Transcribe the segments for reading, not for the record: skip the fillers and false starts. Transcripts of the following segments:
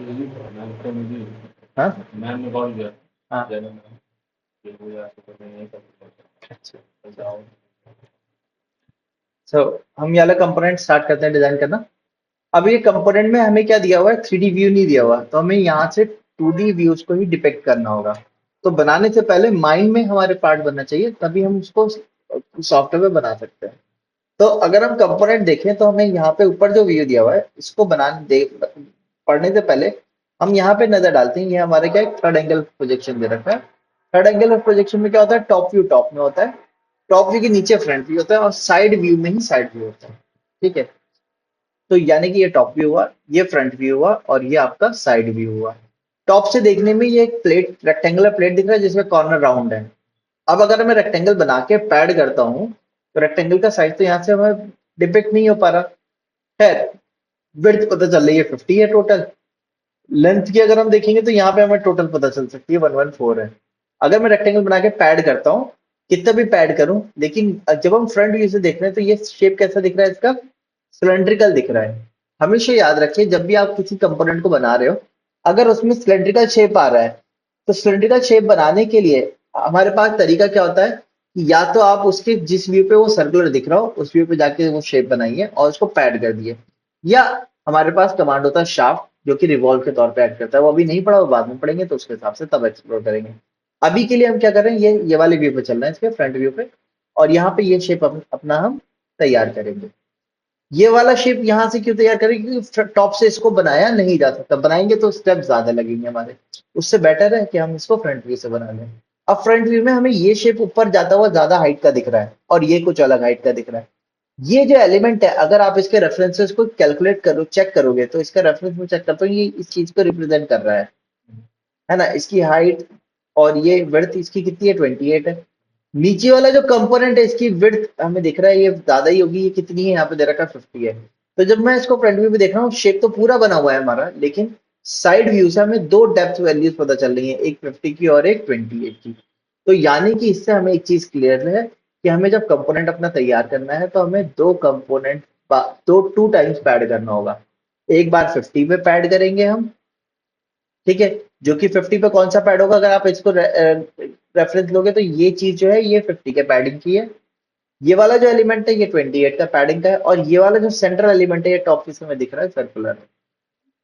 हाँ मैम ने कॉल किया। हाँ। जैन मैम कि वो यार तो नहीं कर सकते। अच्छा, जाओ। सो हम ये वाला कंपोनेंट स्टार्ट करते हैं डिजाइन करना। अब ये कंपोनेंट में हमें क्या दिया हुआ है, 3D व्यू नहीं दिया हुआ, तो हमें यहाँ से 2D व्यूज को ही डिपेक्ट करना होगा। तो बनाने से पहले माइंड में हमारे पार्ट बनना चाहिए, तभी हम उसको सॉफ्टवेयर में बना सकते हैं। तो अगर हम कंपोनेंट देखें तो हमें यहाँ पे ऊपर जो व्यू दिया हुआ है इसको बनाने दे पढ़ने से पहले हम यहाँ पे नजर डालते हैं। ये हमारे क्या थर्ड एंगल प्रोजेक्शन दे रखा है। थर्ड एंगल प्रोजेक्शन में क्या होता है, टॉप व्यू टॉप में होता है, टॉप व्यू के नीचे फ्रंट व्यू होता है और साइड व्यू में ही साइड व्यू होता है। ठीक है, तो यानी कि ये टॉप व्यू हुआ, ये फ्रंट व्यू हुआ और ये आपका साइड व्यू हुआ। टॉप से देखने में ये एक प्लेट, रेक्टेंगुलर प्लेट दिख रहा है जिसमें कॉर्नर राउंड है। अब अगर मैं रेक्टेंगल बना के पैड करता हूँ तो रेक्टेंगल का साइज तो यहाँ से हमें डिपिक्ट नहीं हो पा रहा है। विड्थ पता चल रही है 50 है टोटल। लेंथ की अगर हम देखेंगे तो यहाँ पे हमें टोटल पता चल सकती है 114 है। अगर मैं रेक्टेंगल बना के पैड करता हूँ, कितना भी पैड करूं, लेकिन जब हम फ्रंट व्यू से देख रहे हैं तो ये शेप कैसा दिख रहा है इसका, सिलेंड्रिकल दिख रहा है। हमेशा याद रखिए जब भी आप किसी कंपोनेंट को बना रहे हो, अगर उसमें सिलेंड्रिकल शेप आ रहा है तो सिलेंड्रिकल शेप बनाने के लिए हमारे पास तरीका क्या होता है कि या तो आप उसके जिस व्यू पे वो सर्कुलर दिख रहा हो उस व्यू पे जाके वो शेप बनाइए और उसको पैड कर दिए, या हमारे पास कमांड होता है शाफ्ट जो कि रिवॉल्व के तौर पे ऐड करता है। वो अभी नहीं पढ़ा, वो बाद में पढ़ेंगे तो उसके हिसाब से तब एक्सप्लोर करेंगे। अभी के लिए हम क्या कर रहे हैं, ये वाले व्यू पे चल रहे हैं, इसके फ्रंट व्यू पे, और यहाँ पे ये शेप अपना हम तैयार करेंगे। ये वाला शेप यहाँ से क्यों तैयार करें, क्योंकि टॉप से इसको बनाया नहीं जा सकता, बनाएंगे तो स्टेप ज्यादा लगेंगे हमारे। उससे बेटर है कि हम इसको फ्रंट व्यू से बना लें। अब फ्रंट व्यू में हमें ये शेप ऊपर जाता हुआ ज्यादा हाइट का दिख रहा है और ये कुछ अलग हाइट का दिख रहा है। ये जो एलिमेंट है अगर आप इसके रेफरेंसेस को कैलकुलेट करो, चेक करोगे तो इसका रेफरेंस में चेक करते हो ये इस चीज को रिप्रेजेंट कर रहा है ना। इसकी हाइट और ये विड्थ इसकी कितनी है, 28 है। नीचे वाला जो कंपोनेंट है इसकी विड्थ हमें दिख रहा है ये ज्यादा ही होगी, ये कितनी है यहाँ पे दे रखा है 50 है। तो जब मैं इसको फ्रंट व्यू में देख रहा हूँ शेप तो पूरा बना हुआ है हमारा, लेकिन साइड व्यू से हमें दो डेप्थ वैल्यूज पता चल रही है, एक 50 की और एक 28 की। तो यानी कि इससे हमें एक चीज क्लियर है कि हमें जब कंपोनेंट अपना तैयार करना है तो हमें दो कंपोनेंट दो टू टाइम्स पैड करना होगा। एक बार 50 पे पैड करेंगे हम, ठीक है, जो कि 50 पे कौन सा पैड होगा, अगर आप इसको रेफरेंस लोगे तो ये चीज जो है ये 50 के पैडिंग की है। ये वाला जो एलिमेंट है ये 28 का पैडिंग का है और ये वाला जो सेंट्रल एलिमेंट है ये टॉप पीस में दिख रहा है सर्कुलर।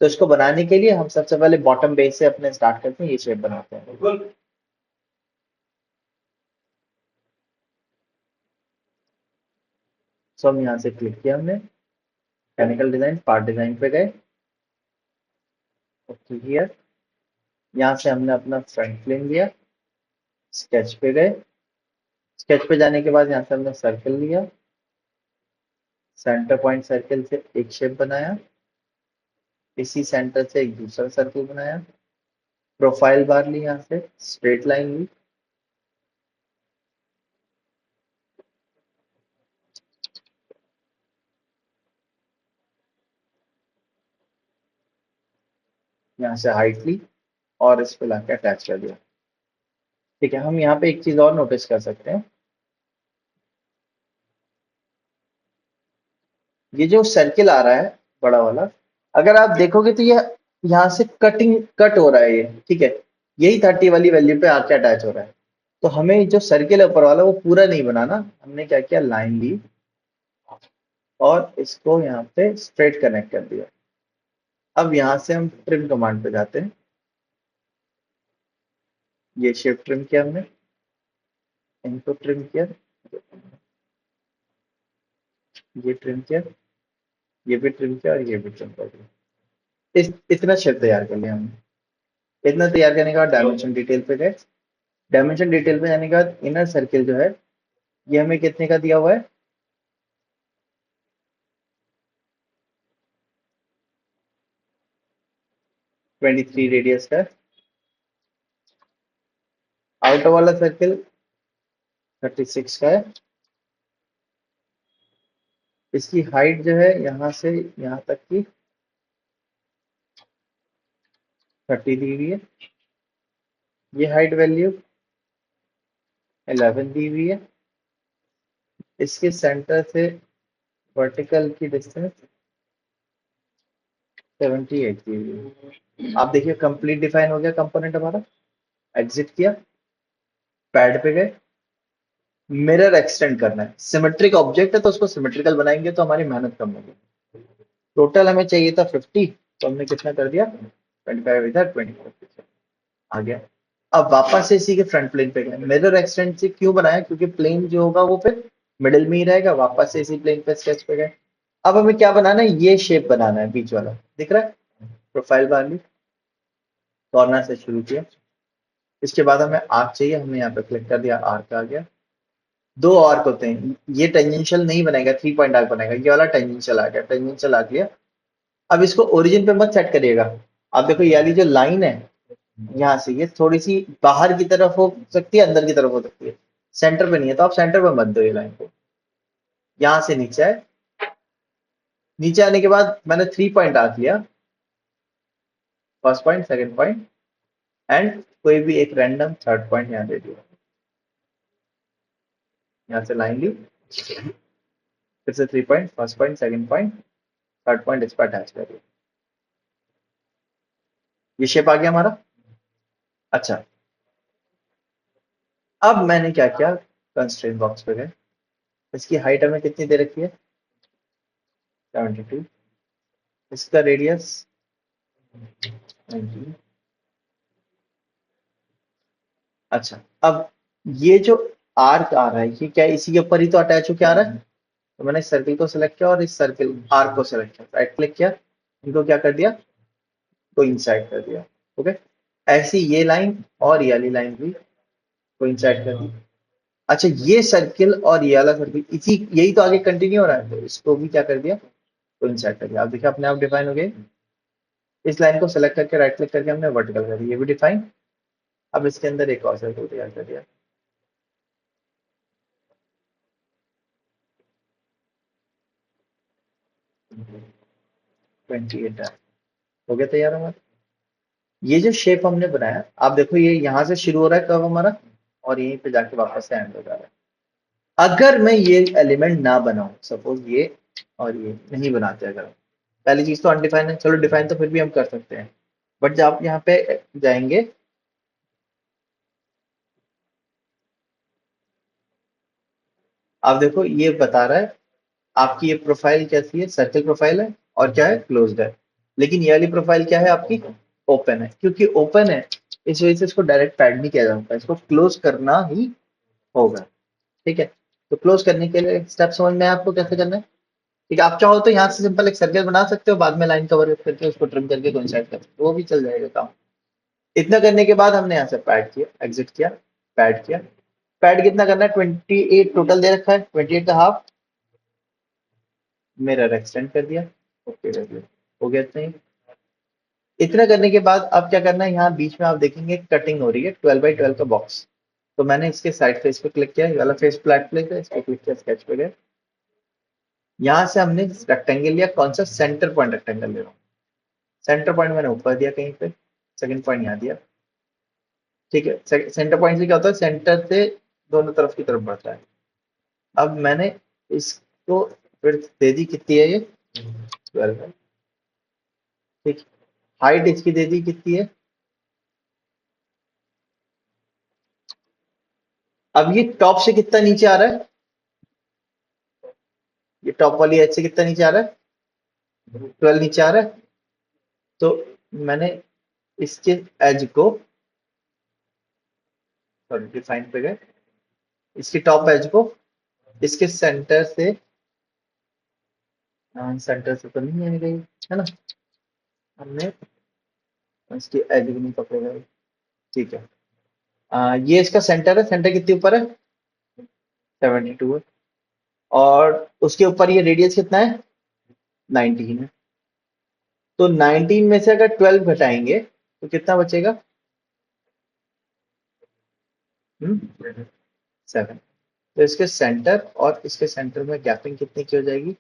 तो इसको बनाने के लिए हम सबसे पहले बॉटम बेस से अपने स्टार्ट करते हैं, ये शेप बनाते हैं। सो हम यहाँ से क्लिक किया हमने, मैकेनिकल डिजाइन पार्ट डिजाइन पे गए, ओके किया। यहाँ से हमने अपना फ्रंट प्लेन लिया, स्केच पे गए, स्केच पे जाने के बाद यहाँ से हमने सर्कल लिया, सेंटर पॉइंट सर्कल से एक शेप बनाया, इसी सेंटर से एक दूसरा सर्कल बनाया, प्रोफाइल बार ली, यहाँ से स्ट्रेट लाइन ली, यहाँ से हाइट ली और इस पे लाके अटैच कर दिया। ठीक है, हम यहाँ पे एक चीज और नोटिस कर सकते हैं, ये जो सर्किल आ रहा है बड़ा वाला, अगर आप देखोगे तो ये यहाँ से कट हो रहा है ये, ठीक है, यही 30 वाली वैल्यू पे आके अटैच हो रहा है। तो हमें जो सर्किल है ऊपर वाला वो पूरा नहीं बनाना, हमने क्या किया, लाइन ली और इसको यहाँ पे स्ट्रेट कनेक्ट कर दिया। अब यहाँ से हम ट्रिम कमांड पे जाते हैं, ये शेप ट्रिम किया हमने, इनको ट्रिम किया, ये ट्रिम किया, ये भी ट्रिम किया और ये भी ट्रिम कर दिया। इतना शेप तैयार कर लिया हमने। इतना तैयार करने के बाद डायमेंशन डिटेल पे गए, डायमेंशन डिटेल पे जाने के बाद इनर सर्किल जो है ये हमें कितने का दिया हुआ है, 23 रेडियस का। आउटर वाला सर्किल 36 का है। इसकी हाइट जो है यहाँ से यहाँ तक की 30 दी हुई है, ये हाइट वैल्यू 11 दी हुई है। इसके सेंटर से वर्टिकल की डिस्टेंस 78 जीबी। आप देखिए कंप्लीट डिफाइन हो गया कंपोनेंट हमारा। एग्जिट किया, पैड पे गए, मिरर एक्सटेंड करना है। सिमेट्रिक ऑब्जेक्ट है तो उसको सिमेट्रिकल बनाएंगे तो हमारी मेहनत कम होगी। टोटल हमें चाहिए था 50, तो हमने कितना कर दिया, 25 इधर 25 आ गया। अब वापस से इसी के फ्रंट प्लेन पे गए। मिरर एक्सटेंड से क्यों बनाया, क्योंकि प्लेन जो होगा वो फिर मिडिल में ही रहेगा। वापस से इसी प्लेन पे स्केच पे गए। अब हमें क्या बनाना है, ये शेप बनाना है, बीच वाला दिख रहा है, प्रोफाइल वाली। कॉर्नर से शुरू किया, इसके बाद हमें आर्क चाहिए, हमने यहाँ पे क्लिक कर दिया, आर्क आ गया। दो आर्क होते हैं, ये टेंजेंशियल नहीं बनेगा, 3 पॉइंट आर्क बनेगा। ये वाला टेंजेंशियल आ गया, टेंजेंशियल आ गया। अब इसको ओरिजिन पे मत सेट करिएगा। आप देखो ये वाली जो लाइन है यहाँ से, ये थोड़ी सी बाहर की तरफ हो सकती है, अंदर की तरफ हो सकती है, सेंटर पे नहीं है, तो आप सेंटर पे मत दो ये लाइन को। यहाँ से नीचे है, नीचे आने के बाद मैंने 3 पॉइंट आर्क लिया, first point, second point, and कोई भी एक रैंडम थर्ड पॉइंट यहाँ दे दिया। यहाँ से लाइन ली, फिर से 3 point, first point, second point, third point, इस पर अटैच कर दिया। ये शेप आ गया हमारा। अच्छा, अब मैंने क्या किया, कंस्ट्रेंट बॉक्स पे गए, इसकी हाइट हमें कितनी दे रखी है, 72, इसका रेडियस 19। अच्छा, अब ये जो आर्क आ रहा है, ये क्या इसी के ऊपर ही तो अटैच होकर आ रहा है। तो मैंने इस सर्किल को सिलेक्ट किया और इस सर्किल आर्क को सिलेक्ट किया, राइट क्लिक किया, इनको क्या कर दिया, कोइंसाइड कर दिया। ओके, ऐसी ये लाइन और ये वाली लाइन भी कोइंसाइड कर दी। अच्छा, ये सर्किल और ये वाला सर्किल इसी यही तो आगे कंटिन्यू हो रहा है, तो इसको भी क्या कर दिया, कोइंसाइड कर दिया। आप देखिए अपने आप डिफाइन हो गए। इस लाइन को सेलेक्ट करके राइट क्लिक करके हमने वर्टिकल कर दिया, ये भी डिफाइन। अब इसके अंदर एक और सर्किल तैयार कर दिया। ट्वेंटी एट हो गया तैयार हमारा। ये जो शेप हमने बनाया, आप देखो ये यहाँ से शुरू हो रहा है कब हमारा, और यहीं पे जाके वापस से एंड हो जा रहा है। अगर मैं ये एलिमेंट ना बनाऊं, सपोज ये और ये नहीं बनाते, अगर हम पहली चीज तो अनडिफाइन है, चलो डिफाइन तो फिर भी हम कर सकते हैं, बट जब आप यहाँ पे जाएंगे, आप देखो ये बता रहा है आपकी ये प्रोफाइल कैसी है, सर्कल प्रोफाइल है और क्या है, क्लोज्ड है। लेकिन ये वाली प्रोफाइल क्या है आपकी, ओपन है। क्योंकि ओपन है इस वजह से इसको डायरेक्ट पैड नहीं किया जा सकता, इसको क्लोज करना ही होगा। ठीक है, तो क्लोज करने के लिए स्टेप समझ में आया आपको कैसे करना है। ठीक है, आप चाहो तो यहाँ से सिंपल एक सर्कल बना सकते हो, बाद में लाइन कवर करके उसको ट्रिम करके कोइंसाइड कर सकते हो, वो भी चल जाएगा काम। इतना करने के बाद हमने यहाँ से पैड किया, एग्जिट किया, पैड किया। पैड कितना करना है, 28 टोटल दे रखा है, 28 का हाफ, मिरर एक्सटेंड कर दिया, ओके कर दिया, हो गया इतना ही। इतना करने के बाद अब क्या करना है, यहाँ बीच में आप देखेंगे कटिंग हो रही है 12x12 का बॉक्स। तो मैंने इसके साइड फेस पे क्लिक किया, ये वाला फेस फ्लैट प्लेट है, इस पे क्लिक किया, स्केच पे गए। यहाँ से हमने रेक्टेंगल लिया, कौन सा, सेंटर पॉइंट रेक्टेंगल ले रहा हूँ। सेंटर पॉइंट मैंने ऊपर दिया कहीं पे, सेकंड पॉइंट यहाँ दिया। ठीक है, सेंटर पॉइंट से क्या होता है, सेंटर से दोनों तरफ की तरफ बढ़ता है। अब मैंने इसको फिर दे दी, कितनी है ये, 12 है। ठीक, हाइट इसकी दे दी, कितनी है, अब ये टॉप से कितना नीचे आ रहा है, ये टॉप वाली एज से कितना नीचे आ रहा है, 12 नीचे आ रहा है। तो मैंने इसके एज को, सॉरी डिफाइन पे गए, इसकी टॉप एज को इसके सेंटर से, सेंटर से तो नहीं आ गई है ना, हमने इसकी एज भी नहीं पकड़ेगा। ठीक है, ये इसका सेंटर है, सेंटर कितने ऊपर है, 72 है, और उसके ऊपर ये रेडियस कितना है, 19 है। तो 19 में से अगर 12 घटाएंगे तो कितना बचेगा, 7। तो इसके सेंटर और इसके सेंटर में गैपिंग कितनी की हो जाएगी,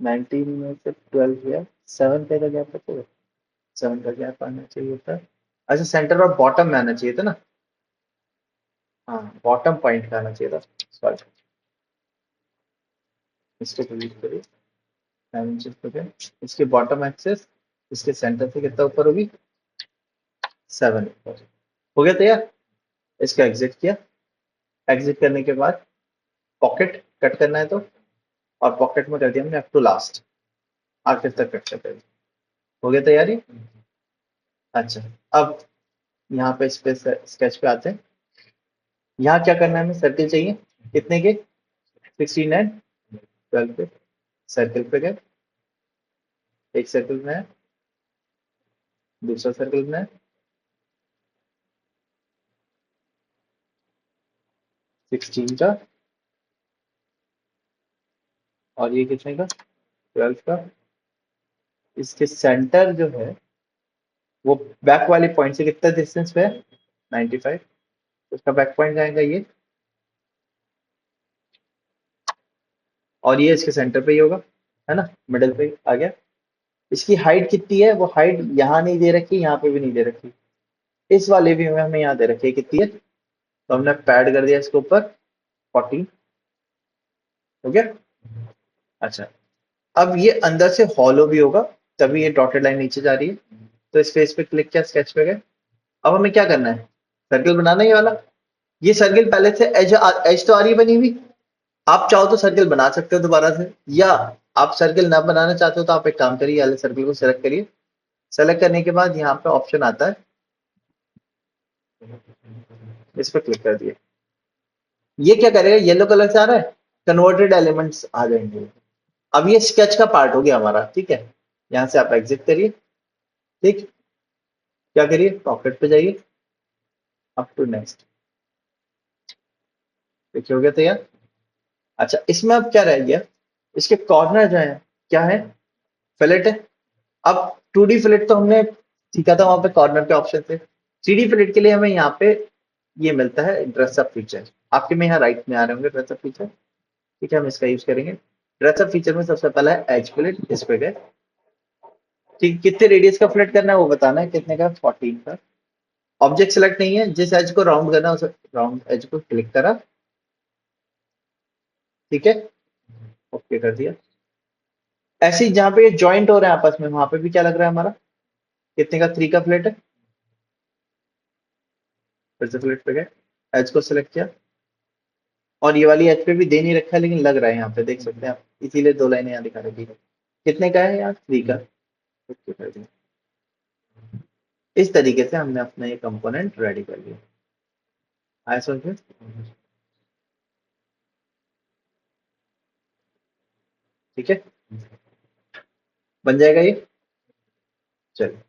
19 में से 12 गया, 7 का गैप बचेगा, 7 का गैप आना चाहिए था। अच्छा, सेंटर और बॉटम में आना चाहिए था ना। हाँ, बॉटम पॉइंट का आना चाहिए था, सॉरी, इसको डिलीट करिए, डायमेंशन हो गया, इसके बॉटम एक्सेस इसके सेंटर से कितना ऊपर होगी, 7 ऊपर, हो गया तैयार। इसका एग्जिट किया, एग्जिट करने के बाद पॉकेट कट करना है तो, और पॉकेट में कर दिया हमने अप टू लास्ट, आखिर तक कट कर दिया, हो गया तैयारी। अच्छा, अब यहाँ पे इस पे स्केच पे आते हैं, यहाँ क्या करना है, हमें सर्किल चाहिए, कितने के, 16 एंड 12 पे, सर्किल पे गए, एक सर्किल में है, दूसरा सर्किल में है, 16 का, और ये कितने का, 12 का, इसके सेंटर जो है वो बैक वाले पॉइंट से कितना डिस्टेंस पे है, 95, उसका बैक पॉइंट जाएगा ये, और ये इसके सेंटर पे ही होगा, है ना, मिडिल पे आ गया। इसकी हाइट कितनी है, वो हाइट यहाँ नहीं दे रखी, यहाँ पे भी नहीं दे रखी, इस वाले व्यू में हमें यहाँ दे रखी है, कितनी है, तो हमने पैड कर दिया इसके ऊपर 14, हो गया। अच्छा, अब ये अंदर से हॉलो भी होगा, तभी ये डॉटेड लाइन नीचे जा रही है, तो इस फेस पे क्लिक किया, स्केच पे गए, अब हमें क्या करना है, सर्किल बनाना है ये वाला, ये सर्किल पहले से एज एज तो आ रही है बनी हुई, आप चाहो तो सर्किल बना सकते हो दोबारा से, या आप सर्किल ना बनाना चाहते हो तो आप एक काम करिए, वाले सर्किल को सेलेक्ट करिए, सेलेक्ट करने के बाद यहाँ पे ऑप्शन आता है, इस पर क्लिक कर दिए, ये क्या करेगा, येलो कलर से आ रहा है, कन्वर्टेड एलिमेंट्स आ जाएंगे, अब ये स्केच का पार्ट हो गया हमारा, ठीक है, यहाँ से आप एग्जिट करिए, ठीक, क्या करिए, पॉकेट पे जाइए, अप टू नेक्स्ट, देखिए हो गया तैयार। अच्छा, इसमें अब क्या रह गया, इसके कॉर्नर जो है क्या है, फिलेट है, अब 2D फिलेट तो हमने सीखा था वहां पे कॉर्नर के ऑप्शन से, 3D फिलेट के लिए हमें यहाँ पे ये मिलता है ड्रेसअप फीचर, आपके में यहाँ राइट में आ रहे होंगे ड्रेसअप फीचर, ठीक है, हम इसका यूज करेंगे। ड्रेसअप फीचर में सबसे पहला है एज फिलेट, इस पे गए, ठीक, कितने रेडियस का फ्लैट करना है वो बताना है, कितने का, 14 का, ऑब्जेक्ट सेलेक्ट नहीं है, जिस एज को राउंड करना है उस राउंड एज को क्लिक करा, ठीक है, ओके कर दिया। ऐसे ही जहां पे ये ज्वाइंट हो रहा है आपस में, वहां पे भी क्या लग रहा है हमारा, कितने का, 3 का फ्लैट है, फिर से फ्लैट पे गए, एज को सिलेक्ट किया, और ये वाली एज पे भी दे नहीं रखा है, लेकिन लग रहा है यहाँ पे, देख सकते हैं आप, इसीलिए 2 लाइनें यहाँ दिखा रखी है, कितने का है यार, 3 का, ओके कर दिया। इस तरीके से हमने अपना ये कंपोनेंट रेडी कर लिया, आया समझ में, ठीक है, बन जाएगा ये, चलिए।